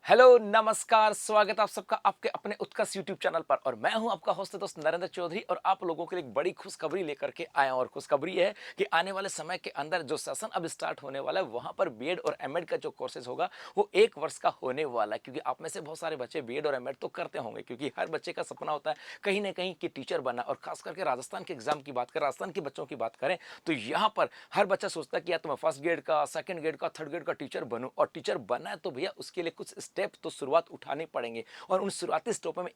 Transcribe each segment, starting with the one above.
Hello नमस्कार, स्वागत है आप सबका आपके अपने उत्कर्ष यूट्यूब चैनल पर। और मैं हूं आपका होस्ट दोस्त नरेंद्र चौधरी और आप लोगों के लिए एक बड़ी खुशखबरी लेकर के आया हूं। और खुशखबरी है कि आने वाले समय के अंदर जो सेशन अब स्टार्ट होने वाला है वहां पर बीएड और एमएड का जो कोर्सेज होगा वो 1 वर्ष का होने वाला है। क्योंकि आप में से बहुत सारे बच्चे बीएड और एमएड तो करते होंगे, क्योंकि हर बच्चे का सपना होता है कहीं ना कहीं कि टीचर बनना। और खास करके राजस्थान के एग्जाम की बात करें, राजस्थान के बच्चों की बात करें तो यहाँ पर हर बच्चा सोचता है कि या तो मैं फर्स्ट ग्रेड का, सेकंड ग्रेड का, थर्ड ग्रेड का टीचर बनूं। और टीचर बनना है तो भैया उसके लिए कुछ स्टेप तो शुरुआत उठाने पड़ेंगे। और उन शुरुआती स्टेपों में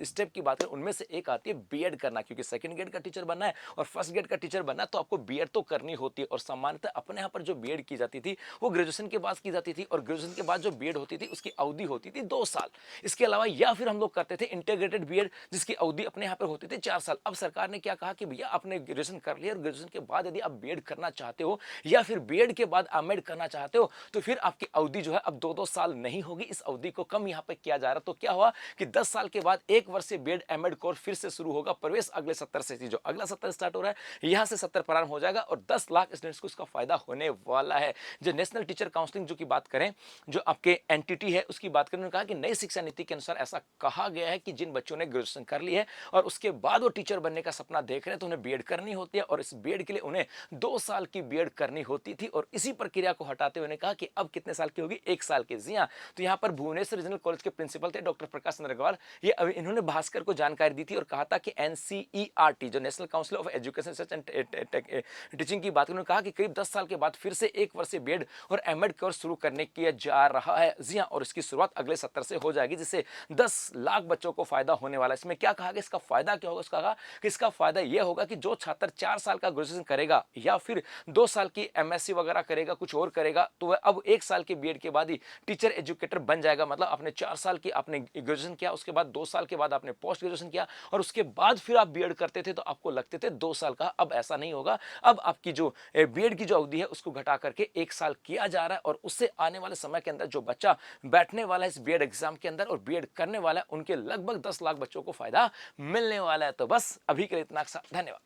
स्टेप की बात करें उनमें से एक आती है बीएड करना। क्योंकि सेकंड ग्रेड का टीचर बनना है और फर्स्ट ग्रेड का टीचर बनना है तो आपको बीएड तो करनी होती है। और सामान्यतः अपने यहाँ पर जो बीएड की जाती थी वो ग्रेजुएशन के बाद की जाती थी। और ग्रेजुएशन के बाद जो बीएड होती थी उसकी अवधि होती थी 2 साल। इसके अलावा या फिर हम लोग करते थे इंटीग्रेटेड बीएड, जिसकी अवधि अपने यहाँ पर होती थी 4 साल। अब सरकार ने क्या कहा कि भैया आपने ग्रेजुएशन कर लिया और ग्रेजुएशन के बाद यदि आप बीएड करना चाहते हो या फिर बीएड के बाद एमएड करना चाहते हो तो फिर आपकी अवधि जो है अब 2-2 साल नहीं होगी। इस अवधि को कम यहाँ पे किया जा रहा। तो क्या हुआ कि 10 साल के बाद 1 वर्षीय बीएड एमएड कोर्स फिर से शुरू होगा। प्रवेश अगले सत्र से जो अगला सत्र स्टार्ट हो रहा है यहां से सत्र प्रारंभ हो जाएगा और 10 लाख स्टूडेंट्स को इसका फायदा होने वाला है। जो नेशनल टीचर काउंसलिंग जो की बात करें, जो आपके एनटीटी है उसकी बात करें, उन्होंने कहा कि नई शिक्षा नीति के अनुसार ऐसा कहा गया है कि जिन बच्चों ने ग्रेजुएशन कर ली है और उसके बाद वो टीचर बनने का सपना देख रहे हैं तो उन्हें बीएड करनी होती है। और इस बीएड के लिए उन्हें 2 साल की बीएड करनी होती थी। और इसी प्रक्रिया को हटाते हुए कहा कि अब कितने साल की होगी, 1 साल की। जी हाँ, तो यहाँ पर भुवनेश्वर रीजनल कॉलेज के प्रिंसिपल थे डॉक्टर प्रकाश चंद्र अग्रवाल, ये इन्होंने भास्कर को जानकारी दी थी और कहा था कि एनसीईआरटी जो national council of education research and teaching की बात, उन्होंने कहा कि करीब 10 साल के बाद फिर से 1 वर्षीय बीएड और एमएड कोर्स शुरू करने किया जा रहा है। जी हाँ, और इसकी शुरुआत अगले सत्र से हो जाएगी जिससे 10 लाख बच्चों को फायदा होने वाला है। इसमें क्या कहा गया, इसका फायदा क्या होगा, उसका कहा कि इसका फायदा यह होगा कि जो छात्र 4 साल का ग्रेजुएशन करेगा या फिर 2 साल की एमएससी वगैरह करेगा, कुछ और करेगा, तो वह अब 1 साल के बीएड के बाद ही टीचर एजुकेटर बन जाएगा। मतलब आपने 4 साल की आपने ग्रेजुएशन किया, उसके बाद 2 साल के बाद आपने पोस्ट ग्रेजुएशन किया और उसके बाद फिर आप बीएड करते थे तो आपको लगते थे 2 साल का। अब ऐसा नहीं होगा। अब आपकी जो बीएड की जो अवधि है उसको घटा करके 1 साल किया जा रहा है। और उससे आने वाले समय के अंदर जो बच्चा बैठने वाला है इस बीएड एग्जाम के अंदर और बीएड करने वाला है उनके लगभग 10 लाख बच्चों को फायदा मिलने वाला है। तो बस अभी के लिए इतना सा, धन्यवाद।